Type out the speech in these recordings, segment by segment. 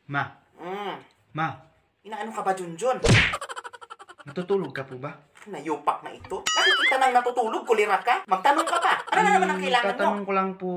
Ma, ma, Inaano ka ba, Junjun? natutulog ka po ba? Nayupak na ito. Nakikita nang natutulog, kulira ka. Magtanong ka pa. Ano na naman ang kailangan mo? Tatanong ko lang po,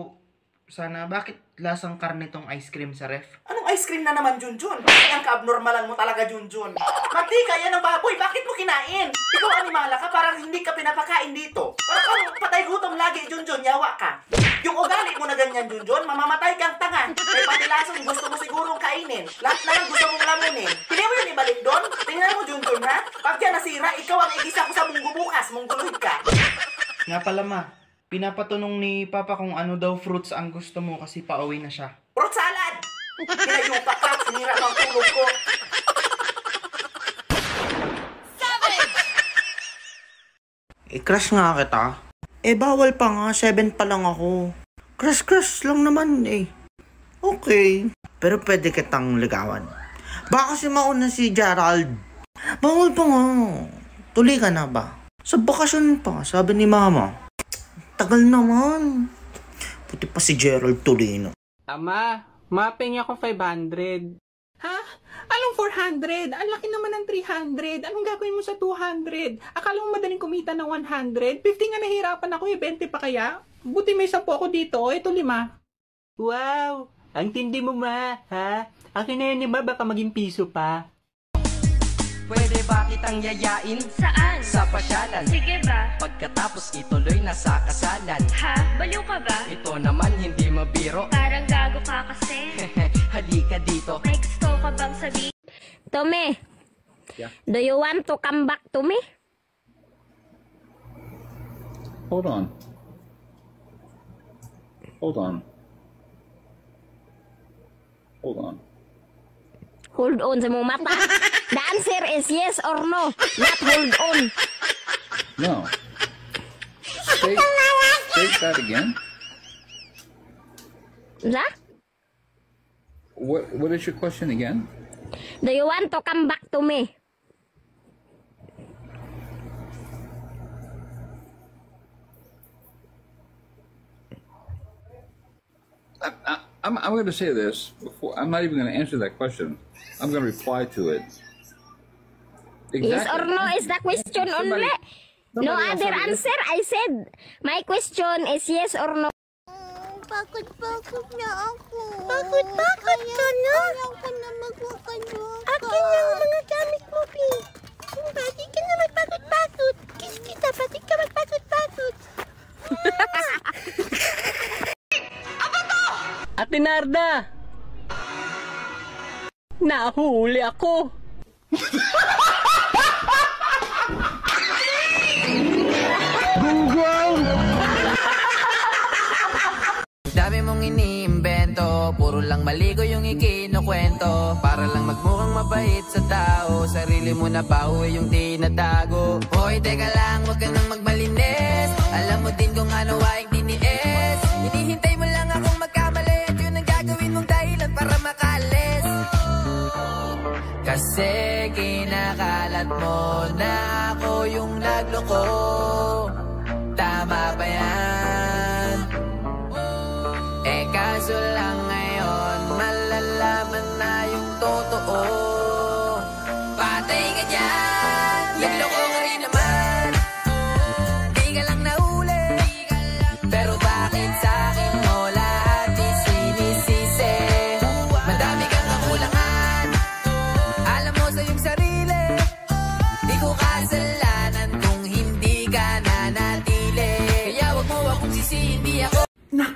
sana, bakit lasang karne tong ice cream sa ref? Anong ice cream na naman, Junjun? Ay, ang kaabnormalan mo talaga, Junjun. Mantika yan ng baboy. Bakit mo kinain? Ikaw animala ka, parang hindi ka pinapakain dito. Parang kang patay gutom lagi, Junjun. Yawa ka. Yung ugali mo na ganyan, Junjun, mamamatay kang tanga. May patilasong gusto mo sigurong kainin. Lahat na lang gusto mong lamunin. Hindi mo yun ibalik doon? Tingnan mo, Junjun, ha? Pag yan nasira, ikaw ang igisa ko sa munggo bukas. Mungguluhid ka. Nga pala ma, pinapatunong ni Papa kung ano daw fruits ang gusto mo kasi pauwi na siya. Fruit salad! Pinayupak ka, sinira ng tulog ko. Crush nga kita. Bawal pa nga. 7 pa lang ako. Crush lang naman Okay. Pero pwede kitang ligawan. Baka kasi mauna si Gerald. Bawal pa nga. Tuli ka na ba? Sa bakasyon pa, sabi ni Mama. Tagal naman. Puti pa si Gerald Tolino. Ama, maping ako 500. Ha? Anong 400? Ang laki naman ng 300. Anong gagawin mo sa 200? Akala mo madaling kumita ng 100? 50 nga nahirapan ako 20 pa kaya? Buti may 10 ako dito. Ito 5. Wow! Ang tindi mo ma, ha? Akin na yun ba baka maging piso pa? Pwede ba kitang yayain? Saan? Sa pasyalan. Sige ba? Pagkatapos ituloy na sa kasalan. Ha? Baliw ka ba? Ito naman hindi mabiro. Parang gago ka kasi. Halika dito. May gusto ka bang sabihin? Tommy, Yeah. do you want to come back to me? Hold on. Hold on. Hold on. Hold on sa mong mata. The answer is yes or no, not hold on. No. Say that again. Sa? What is your question again? Do you want to come back to me? I'm going to say this before. I'm not even going to answer that question. I'm going to reply to it. Yes or no is the question only. No other answer. I said, my question is yes or no. Bakit na ako? Bakit ka na? Ayaw ko na magwakad-wakad. Akin na ang mga gamit mo, Pi. Pati ka na magpagod-pagod. Kiss kita, pati ka magpagod-pagod. Ate Narda! Nahuli ako! Dami mong iniimbento, puro lang maligo yung ikinukwento. Para lang magmukhang mabait sa tao, sarili mo na baho yung tinatago. Hoy, teka lang, huwag ka nang magmalinis. Alam mo din kung ano aking tiniis. Hinihintay mo lang akong magkamali at yun ang gagawin mong dahilan para makalis. Kasi kinakalat mo na ako yung nagloko. Tama ba yan? Kaso lang ngayon, malalaman na yung totoo. Patay ka dyan, nagloko ka rin naman. Di ka lang nahuli, pero bakit sa'kin mo lahat isinisisi? Madami kang kakulangan, alam mo sa iyong sarili. Di ko kasalanan kung hindi ka nanatili. Kaya wag mo akong sisihin, di ako. Nak!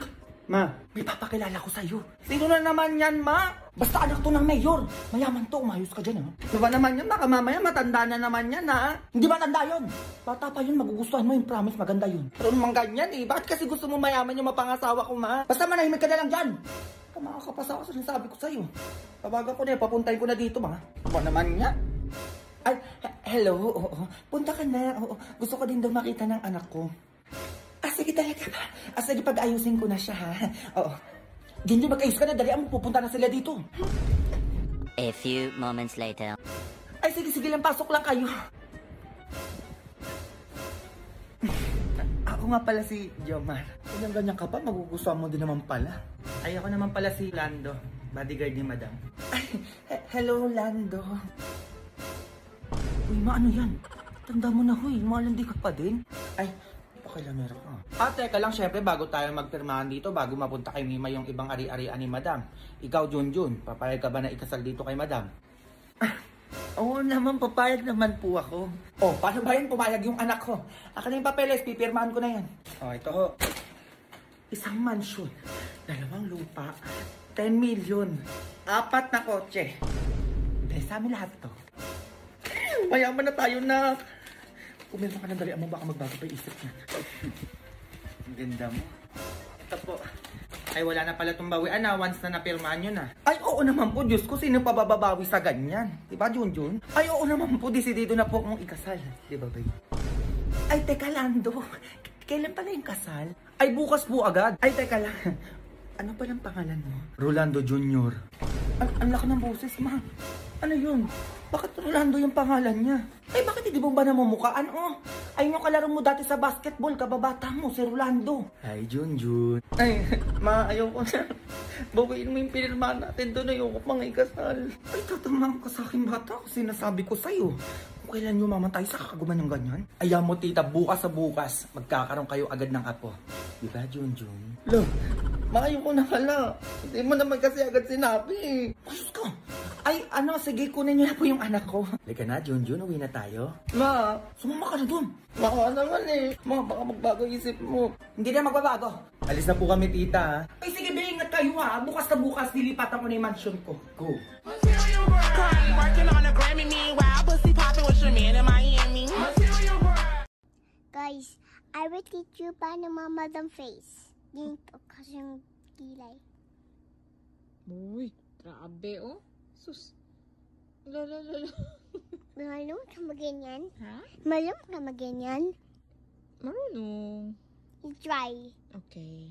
Ma, May papakilala ko sa'yo. Sino na naman yan, ma? Basta anak to ng mayor. Mayaman to, umayos ka dyan, ha? Diba naman yan? Baka mamaya matanda na naman yan, ha? Hindi matanda yun. Bata pa yun, magugustuhan mo yung promise, maganda yun. Pero naman ganyan, Bakit kasi gusto mo mayaman yung mapangasawa ko, ma? Basta manahimik ka na lang dyan. Makakapasa ako sa sinasabi ko sa'yo. Tawagan ko na, papuntahin ko na dito, ma. Diba naman yan? Ay, hello, oo. Punta ka na, oo. Gusto ko din daw makita ng anak ko. Sige talaga ba? Sige, pag-ayusin ko na siya, ha? Oo. Junjun, mag-ayos ka na. Dali mo, pupunta na sila dito. A few moments later. Ay, sige lang. Pasok lang kayo. Ako nga pala si Jomar. Ganyan-ganyan ka pa, magugustuhan mo din naman pala. Ay, ako naman pala si Lando. Bodyguard ni madam. Ay, hello, Lando. Uy, ano yan? Tanda mo na, huy. Malandi ka pa din. Ay, okay lang, meron ka. Teka lang, syempre, bago tayo magpirmahan dito, bago mapunta kay Mima yung ibang ari-arian ni madam. Ikaw, Junjun, papayag ka ba na ikasal dito kay madam? Oo naman, papayag naman po ako. Oh, paano ba yan? Pumayag yung anak ko. Akin na yung papeles, pipirmahan ko na yan. Oh, ito ho. Isang mansyon, 2 lupa, 10 million, 4 na kotse. Dahil sa amin lahat to. Mayaman na tayo na. Kumirma ka ng dalian mo, baka magbago pa yung isip niya. Ang ganda mo. Ito po. Ay, wala na pala itong bawian na once na napirmahan nyo na. Ay, oo naman po, Diyos ko, sino pa bababawi sa ganyan? Diba, Junjun? Ay, oo naman po, desidido na po akong ikasal. Diba, babe? Ay, teka, Lando. Kailan pala yung kasal? Ay, bukas po agad. Ay, teka lang. Ano palang pangalan mo? Rolando Jr. Ang laki ng boses, ma. Ano yun? Bakit Rolando yung pangalan niya? Ay, bakit hindi mo ba namumukhaan? Oh, ay yung kalaro mo dati sa basketball, kababata mo, si Rolando. Ay, Junjun. Ay, ma, ayoko na. Bawiin mo yung pinirmahan natin doon, ayoko pang ikasal. Ay, tatamang ka sa akin, bata, kasi sinasabi ko sa'yo. Kung kailan nyo mamatay sa kakaguman ng ganyan? Ayaw mo, tita, bukas sa bukas, magkakaroon kayo agad ng apo. Diba, Junjun? Lo, ma, ayoko na pala. Hindi mo naman kasi agad sinabi. Ayos ka. Ay, ano, sige, kunin niyo na po yung anak ko. Lika na, Junjun, uwi na tayo. Ma, sumama ka na dun. Baka naman eh. Ma, baka magbago isip mo. Hindi na magbabago. Alis na po kami, tita, ha? Ay, sige, be, ingat kayo, ha? Bukas na bukas, nilipatan ko na yung mansion ko. Go. Guys, I will teach you paano mamadang face. Dito kasi yung kilay. Uy, grabe oh. Sus. Lalalala. Marunong ka maganyan? Ha? Marunong ka maganyan? Marunong. I-try. Okay.